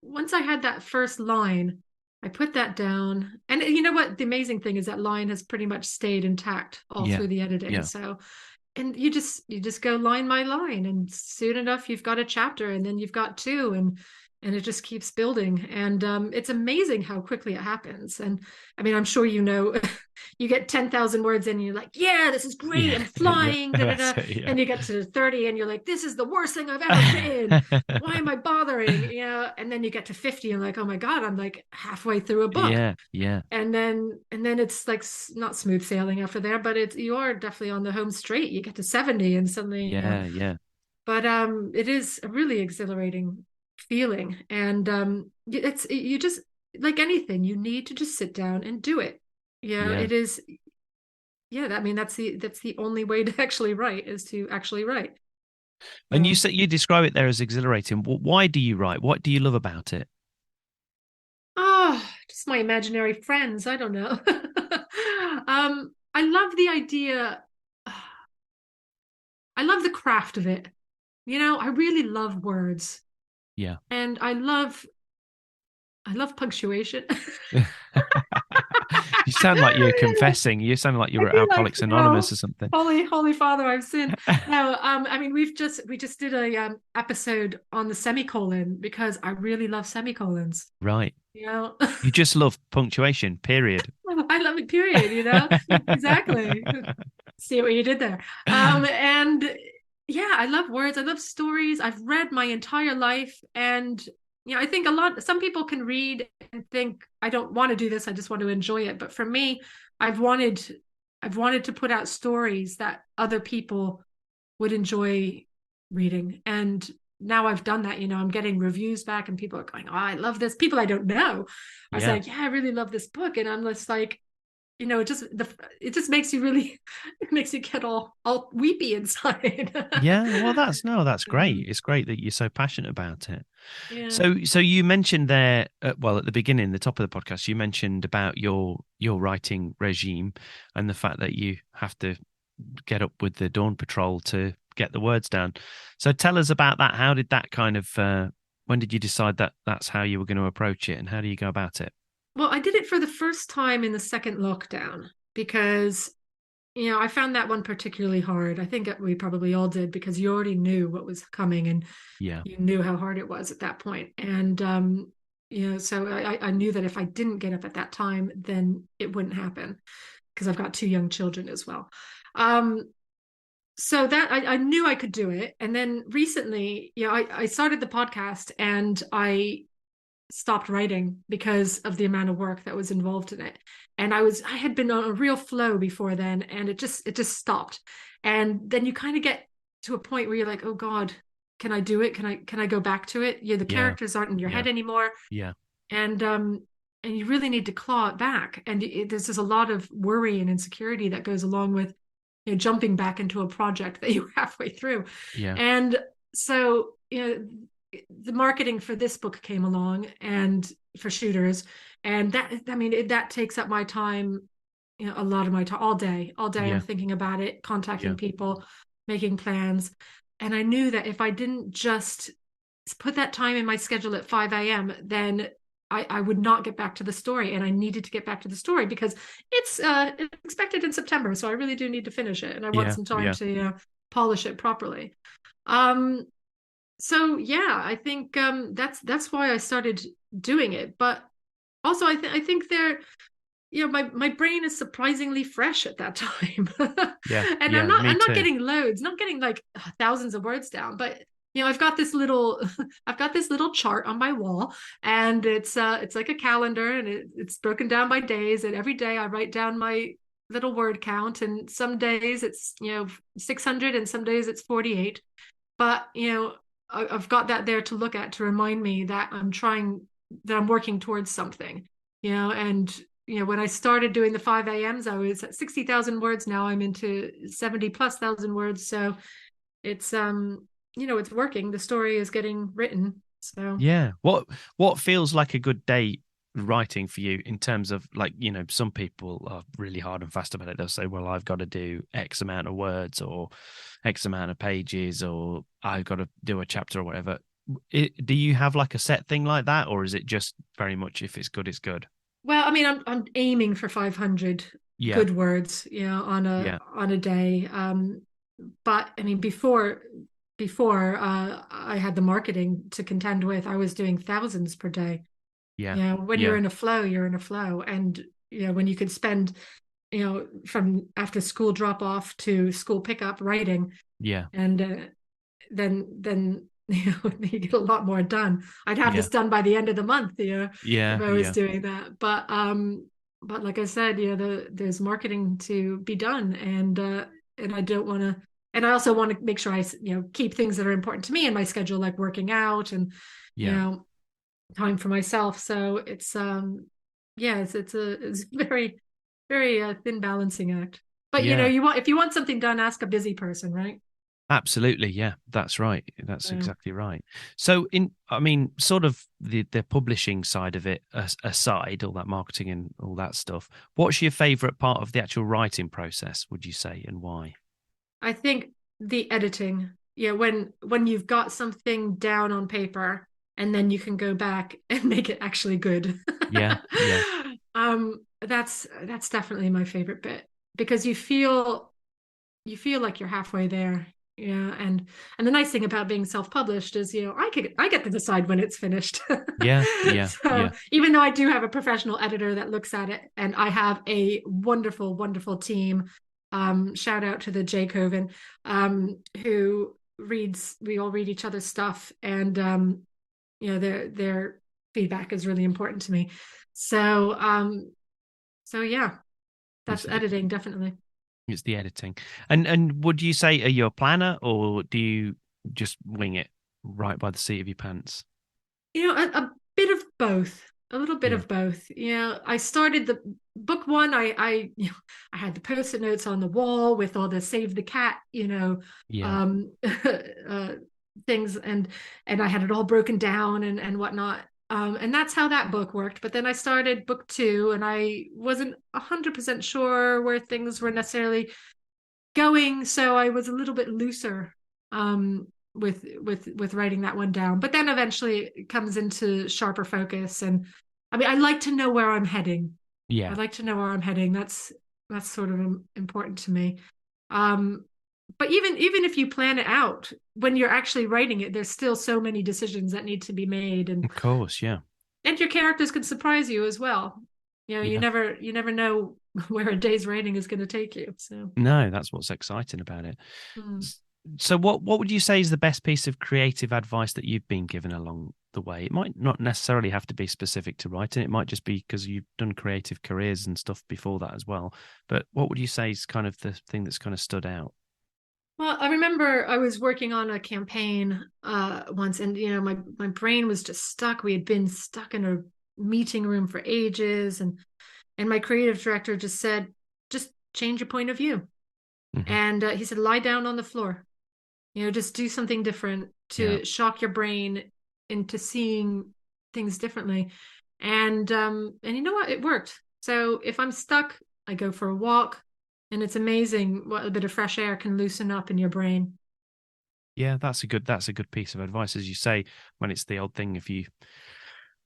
once I had that first line, I put that down. And you know what? The amazing thing is that line has pretty much stayed intact all Yeah. through the editing. Yeah. So, and you just go line by line, and soon enough you've got a chapter, and then you've got two, and it just keeps building. And it's amazing how quickly it happens. And I mean, I'm sure you get 10,000 words in and you're like, yeah, this is great, Yeah. I'm Yeah. flying, da da That's da. it. Yeah. And you get to 30 and you're like, this is the worst thing I've ever written, why am I bothering? And then you get to 50 and like, oh my God, I'm like halfway through a book. Yeah. Yeah. And then it's like not smooth sailing after there, but you are definitely on the home straight. You get to 70 and suddenly, Yeah. Yeah. but it is a really exhilarating feeling. And it's you just, like anything, you need to just sit down and do it. Yeah. It is. Yeah, I mean, that's the only way to actually write, is to actually write. And you So, said you describe it there as exhilarating. Why do you write? What do you love about it? just my imaginary friends. I don't know. I love the idea. I love the craft of it. I really love words, Yeah. and I love punctuation. You sound like you're confessing. You sound like you I were feel like, Alcoholics Anonymous or something. holy Father, I've sinned. No, I mean, we just did a episode on the semicolon because I really love semicolons. Right. You know, You just love punctuation, period. I love it. Period. Exactly. See what you did there. And yeah, I love words. I love stories. I've read my entire life, and I think some people can read and think, I don't want to do this. I just want to enjoy it. But for me, I've wanted, I've wanted to put out stories that other people would enjoy reading. And now I've done that. I'm getting reviews back, and people are going, "Oh, I love this." People I don't know are Yeah. saying, "Yeah, I really love this book," and I'm just like, it just makes you really, it makes you get all weepy inside. Yeah. Well, that's great. Um, It's great that you're so passionate about it. yeah. So you mentioned there, well, at the beginning, the top of the podcast, you mentioned about your writing regime and the fact that you have to get up with the dawn patrol to get the words down. So tell us about that. How did that kind of when did you decide that that's how you were going to approach it, and how do you go about it? Well, I did it for the first time in the second lockdown because, I found that one particularly hard. I think we probably all did, because you already knew what was coming, and Yeah. you knew how hard it was at that point. And, so I knew that if I didn't get up at that time, then it wouldn't happen, because I've got two young children as well. Um, so that I knew I could do it. And then recently, I started the podcast, and stopped writing because of the amount of work that was involved in it. And I had been on a real flow before then, and it just stopped. And then you kind of get to a point where you're like, oh God, can I do it? Can I go back to it? Yeah, the Yeah. characters aren't in your Yeah. head anymore. Yeah. And and you really need to claw it back. And there's just a lot of worry and insecurity that goes along with, jumping back into a project that you're halfway through. Yeah. And so, the marketing for this book came along, and for shooters, and that, I mean, that takes up my time, a lot of my time, all day I'm Yeah. thinking about it, contacting Yeah. people, making plans. And I knew that if I didn't just put that time in my schedule at 5 a.m., then I would not get back to the story. And I needed to get back to the story because it's expected in September. So I really do need to finish it. And I want Yeah. some time Yeah. to polish it properly. Um, so yeah, I think that's why I started doing it. But also I think my brain is surprisingly fresh at that time. Yeah. And I'm Yeah. not Me I'm not too. getting loads, not getting like thousands of words down, but I've got this little I've got this little chart on my wall, and it's like a calendar, and it's broken down by days, and every day I write down my little word count, and some days it's 600, and some days it's 48. But I've got that there to look at, to remind me that I'm working towards something. And when I started doing the 5 a.m.s, I was at 60,000 words. Now I'm into 70 plus thousand words. So it's it's working. The story is getting written. So Yeah. What feels like a good day writing for you in terms of, like, some people are really hard and fast about it. They'll say, well, I've got to do X amount of words or X amount of pages, or I've got to do a chapter or whatever. Do you have like a set thing like that, or is it just very much if it's good, it's good? well, I mean, I'm aiming for 500 Yeah. good words, on a Yeah. day. But I mean, before I had the marketing to contend with, I was doing thousands per day. Yeah. When you're Yeah. in a flow, you're in a flow. And when you could spend, from after school drop off to school pickup writing, Yeah. and then you get a lot more done. I'd have Yeah. this done by the end of the month, if Yeah. I was Yeah. doing that. But like I said, there's marketing to be done, and I don't want to. And I also want to make sure I, keep things that are important to me in my schedule, like working out and, you Yeah. know, time for myself. So it's yeah, it's a very, very thin balancing act. But Yeah. if you want something done, ask a busy person, right? Absolutely, yeah, that's right. That's So exactly right. So, I mean, sort of the publishing side of it aside, all that marketing and all that stuff. What's your favorite part of the actual writing process, would you say, and why? I think the editing, when you've got something down on paper, and then you can go back and make it actually good. Yeah, yeah, That's definitely my favorite bit, because you feel like you're halfway there. Yeah, and the nice thing about being self-published is, I get to decide when it's finished. yeah, yeah, So yeah, even though I do have a professional editor that looks at it, and I have a wonderful, wonderful team, shout out to the J Coven, who we all read each other's stuff, and their feedback is really important to me. So yeah, it's that's editing, definitely. it's the editing. And would you say, are you a planner, or do you just wing it right by the seat of your pants? A bit of both, a little bit Yeah, of both. I started the book one. I had the post-it notes on the wall with all the save the cat, yeah, um, things, and I had it all broken down and whatnot. And that's how that book worked. But then I started book two, and I wasn't 100% sure where things were necessarily going, so I was a little bit looser, with writing that one down. But then eventually it comes into sharper focus, and I mean, I like to know where I'm heading. I yeah. like to know where I'm heading. That's sort of important to me. um but even if you plan it out, when you're actually writing it, there's still so many decisions that need to be made, and Of course, yeah, your characters can surprise you as well. You yeah. never know where a day's writing is going to take you. So No, that's what's exciting about it. hmm. So what would you say is the best piece of creative advice that you've been given along the way? It might not necessarily have to be specific to writing. It might just be because you've done creative careers and stuff before that as well. But what would you say is kind of the thing that's kind of stood out? Well, I remember I was working on a campaign once, and my brain was just stuck. We had been stuck in a meeting room for ages, and my creative director just said, just change your point of view. Hmm. And he said, lie down on the floor. Just do something different Yeah. to shock your brain into seeing things differently. And you know what? It worked. So if I'm stuck, I go for a walk, and it's amazing what a bit of fresh air can loosen up in your brain. Yeah, that's a good piece of advice. As you say, when it's the old thing,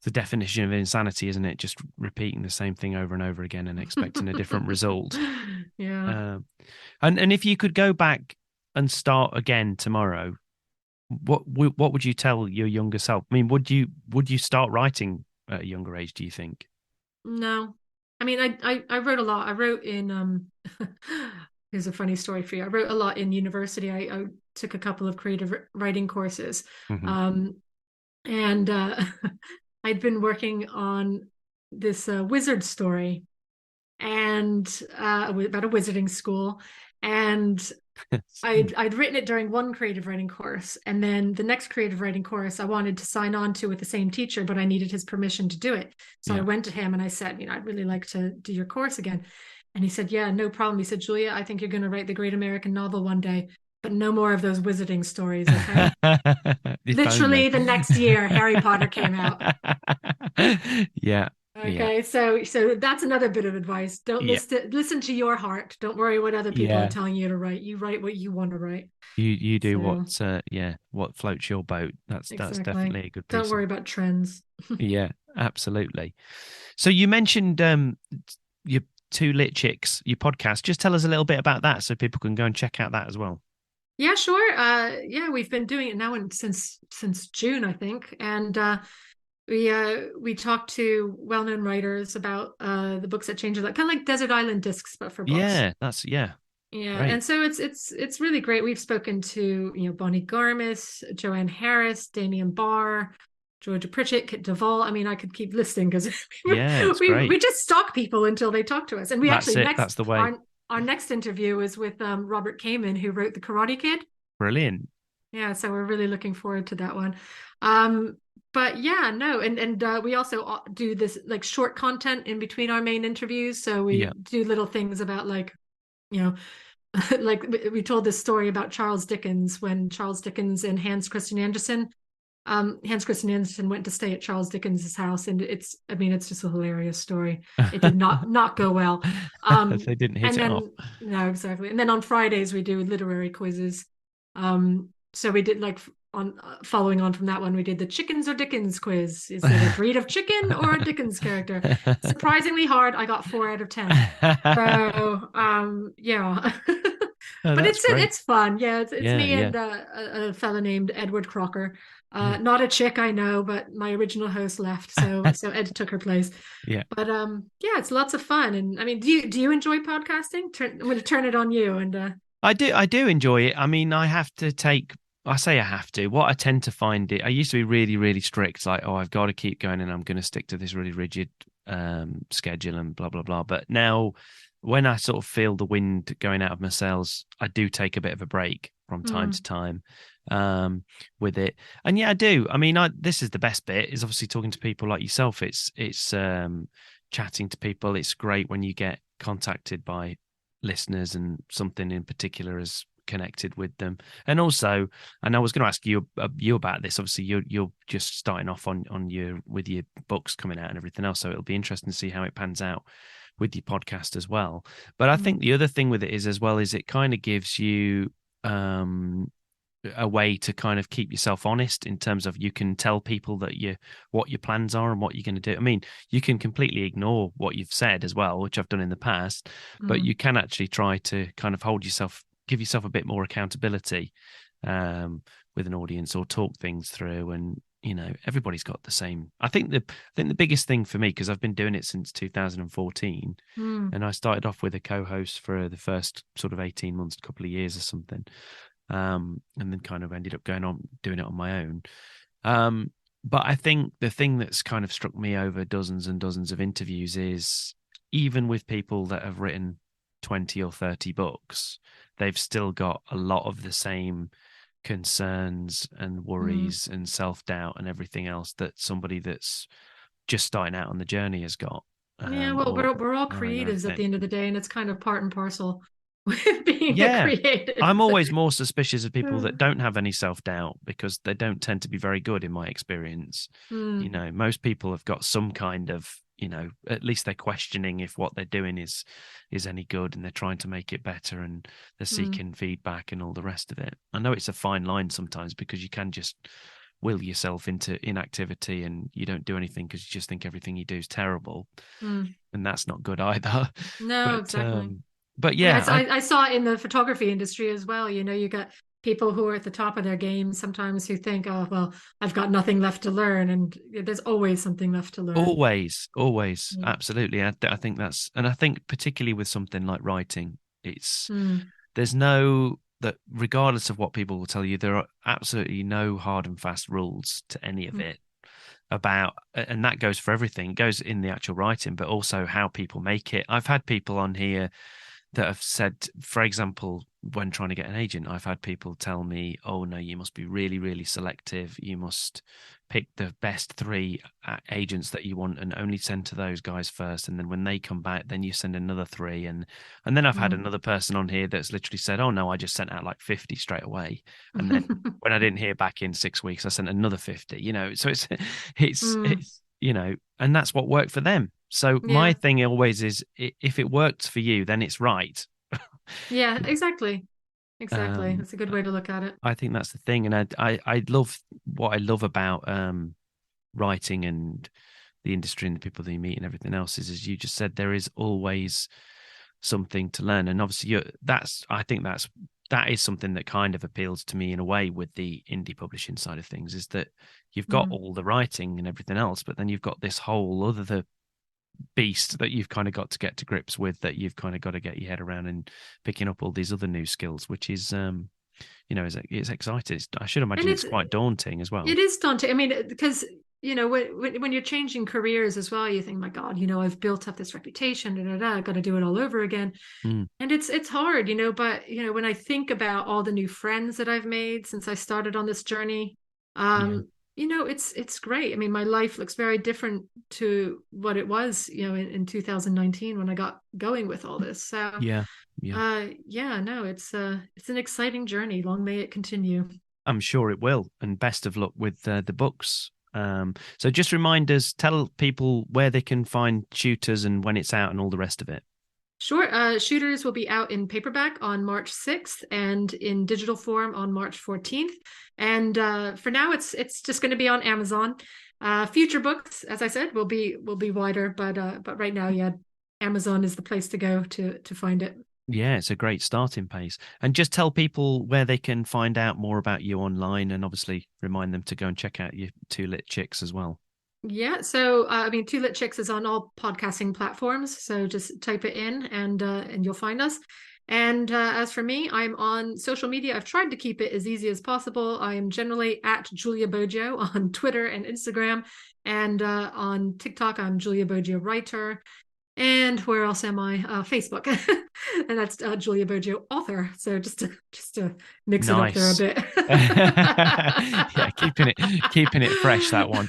the definition of insanity, isn't it? Just repeating the same thing over and over again and expecting a different result. Yeah. Um, and if you could go back and start again tomorrow, what would you tell your younger self? I mean, would you start writing at a younger age, do you think? No. I mean, I wrote a lot. I wrote in here's a funny story for you. I wrote a lot in university. I took a couple of creative writing courses. Hmm. Um, and I'd been working on this wizard story and about a wizarding school. And I'd written it during one creative writing course, and then the next creative writing course I wanted to sign on to with the same teacher, but I needed his permission to do it. So I Yeah. went to him and I said, I'd really like to do your course again. And he said, yeah, no problem. He said, Julia, I think you're going to write the great American novel one day, but no more of those wizarding stories, okay? If only. Literally the next year, Harry Potter came out. Yeah. Yeah. Okay, so that's another bit of advice. Don't Yeah. listen to your heart. Don't worry what other people are Yeah. telling you to write. You write what you want to write. You do So what floats your boat. That's exactly. definitely a good Don't piece of. worry about trends. Yeah, absolutely. So you mentioned your two lit chicks, your podcast. Just tell us a little bit about that so people can go and check out that as well. Yeah, sure. Yeah, we've been doing it now since June, I think, and we talked to well-known writers about the books that change your life, kind of like Desert Island Discs, but for books. Yeah, that's yeah, Yeah, and great. so it's really great. We've spoken to Bonnie Garmis, Joanne Harris, Damien Barr, Georgia Pritchett, Kit Duvall. I mean, I could keep listing because Yeah, it's we great. just stalk people until they talk to us. And we That's actually it. next That's the way. our next interview is with Robert Kamen, who wrote The Karate Kid. Brilliant. Yeah, so we're really looking forward to that one. Um, but yeah, no, and we also do this like short content in between our main interviews. So we Yeah. do little things about like you know like we told this story about Charles Dickens when Charles Dickens and Hans Christian Andersen went to stay at Charles Dickens's house, and I mean, it's just a hilarious story. It did not go well. They didn't hit And it off. then no, exactly. And then on Fridays we do literary quizzes. So we did like on following on from that one, we did the chickens or Dickens quiz. Is it a breed of chicken or a Dickens character? Surprisingly hard. I got 4 out of 10. So yeah. Oh, But that's great. it's fun. Yeah, it's Yeah, me yeah, and a fella named Edward Crocker. yeah, Not a chick, I know, but my original host left, so Ed took her place. yeah. But yeah, it's lots of fun. And I mean, do you enjoy podcasting? I'm going to turn it on you. And I do enjoy it. I mean, I say I have to. What I tend to find I used to be really, really strict, like, oh, I've got to keep going and I'm going to stick to this really rigid schedule and blah, blah, blah. But now when I sort of feel the wind going out of my sails, I do take a bit of a break from time to mm, time with it. And yeah, I do. I mean, this is the best bit is obviously talking to people like yourself. It's chatting to people. It's great when you get contacted by listeners and something in particular is connected with them. And also, and I was going to ask you about this. Obviously, you're just starting off on your with your books coming out and everything else, so it'll be interesting to see how it pans out with your podcast as well. But I think mm, the other thing with it is as well is it kind of gives you a way to kind of keep yourself honest in terms of you can tell people that what your plans are and what you're going to do. I mean, you can completely ignore what you've said as well, which I've done in the past, but mm. you can actually try to kind of give yourself a bit more accountability with an audience or talk things through. And everybody's got the same. I think the biggest thing for me, because I've been doing it since 2014, Mm. and I started off with a co-host for the first sort of 18 months, a couple of years or something. and then kind of ended up going on doing it on my own. But I think the thing that's kind of struck me over dozens and dozens of interviews is even with people that have written 20 or 30 books, they've still got a lot of the same concerns and worries and self-doubt and everything else that somebody that's just starting out on the journey has got. Yeah, well, we're all writing their creatives at thing. the end of the day, and it's kind of part and parcel with being a Yeah. creative. I'm always more suspicious of people that don't have any self-doubt because they don't tend to be very good in my experience. You know, most people have got some kind of, you know, at least they're questioning if what they're doing is any good, and they're trying to make it better, and they're seeking feedback and all the rest of it. I know it's a fine line sometimes because you can just will yourself into inactivity and you don't do anything because you just think everything you do is terrible, and that's not good either. No, exactly. But I mean, yeah, I saw it in the photography industry as well. You know, you got people who are at the top of their game sometimes who think, oh, well, I've got nothing left to learn. And there's always something left to learn. always, Yeah. absolutely. I think that's, and I think particularly with something like writing, it's Mm. there's no that regardless of what people will tell you, there are absolutely no hard and fast rules to any of it about, and that goes for everything. It goes in the actual writing, but also how people make it. I've had people on here that have said, for example, when trying to get an agent, I've had people tell me, oh no, you must be really, really selective. You must pick the best 3 agents that you want and only send to those guys first. And then when they come back, then you send another 3. And then I've had another person on here that's literally said, oh no, I just sent out like 50 straight away. And then when I didn't hear back in 6 weeks, I sent another 50, you know, so it's, you know, and that's what worked for them. So my thing always is, if it works for you, then it's right. Yeah, exactly. Exactly. Um, That's a good way to look at it. I think that's the thing, and I love what I love about writing and the industry and the people that you meet and everything else is, as you just said, there is always something to learn, and obviously I think that is something that kind of appeals to me in a way with the indie publishing side of things, is that you've got all the writing and everything else, but then you've got this whole other beast that you've kind of got to get to grips with, that you've kind of got to get your head around, and picking up all these other new skills, which is you know, it's exciting. I should imagine it's quite daunting as well. It is daunting. I mean, because you know, when you're changing careers as well, you think, my God, you know, I've built up this reputation, I've got to do it all over again. And it's hard, you know, but you know, when I think about all the new friends that I've made since I started on this journey, you know, it's great. I mean, my life looks very different to what it was, you know, in 2019 when I got going with all this. So yeah no, it's an exciting journey. Long may it continue. I'm sure it will, and best of luck with the books. So just remind us, tell people where they can find Shooters and when it's out and all the rest of it. Sure. Shooters will be out in paperback on March 6th and in digital form on March 14th. And for now, it's just going to be on Amazon. Future books, as I said, will be wider, but right now, yeah, Amazon is the place to go to find it. Yeah, it's a great starting place. And just tell people where they can find out more about you online, and obviously remind them to go and check out your Two Lit Chicks as well. Yeah, so I mean, Two Lit Chicks is on all podcasting platforms, so just type it in and you'll find us. And as for me, I'm on social media. I've tried to keep it as easy as possible. I am generally at Julia Boggio on Twitter and Instagram, and on TikTok, I'm Julia Boggio Writer. And where else am I? Facebook, and that's Julia Boggio Author. So just to mix it up there a bit. Yeah, keeping it fresh, that one.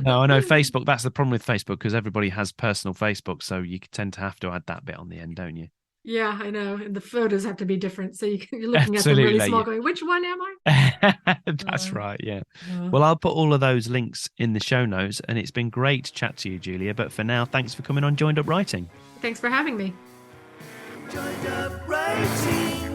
No, I know Facebook. That's the problem with Facebook, because everybody has personal Facebook, so you tend to have to add that bit on the end, don't you? Yeah, I know. And the photos have to be different. So you're looking at them really small, going, which one am I? That's right, yeah. Well, I'll put all of those links in the show notes, and it's been great to chat to you, Julia. But for now, thanks for coming on Joined Up Writing. Thanks for having me. Joined Up Writing.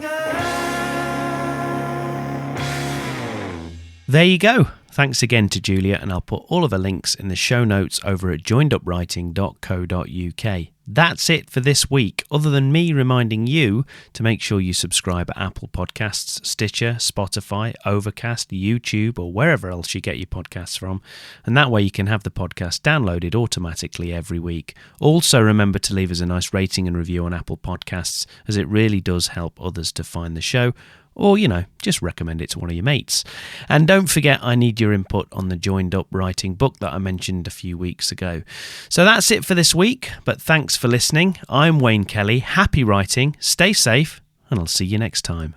There you go. Thanks again to Julia, and I'll put all of her links in the show notes over at joinedupwriting.co.uk. That's it for this week, other than me reminding you to make sure you subscribe at Apple Podcasts, Stitcher, Spotify, Overcast, YouTube, or wherever else you get your podcasts from, and that way you can have the podcast downloaded automatically every week. Also, remember to leave us a nice rating and review on Apple Podcasts, as it really does help others to find the show. Or, just recommend it to one of your mates. And don't forget, I need your input on the Joined Up Writing book that I mentioned a few weeks ago. So that's it for this week, but thanks for listening. I'm Wayne Kelly. Happy writing, stay safe, and I'll see you next time.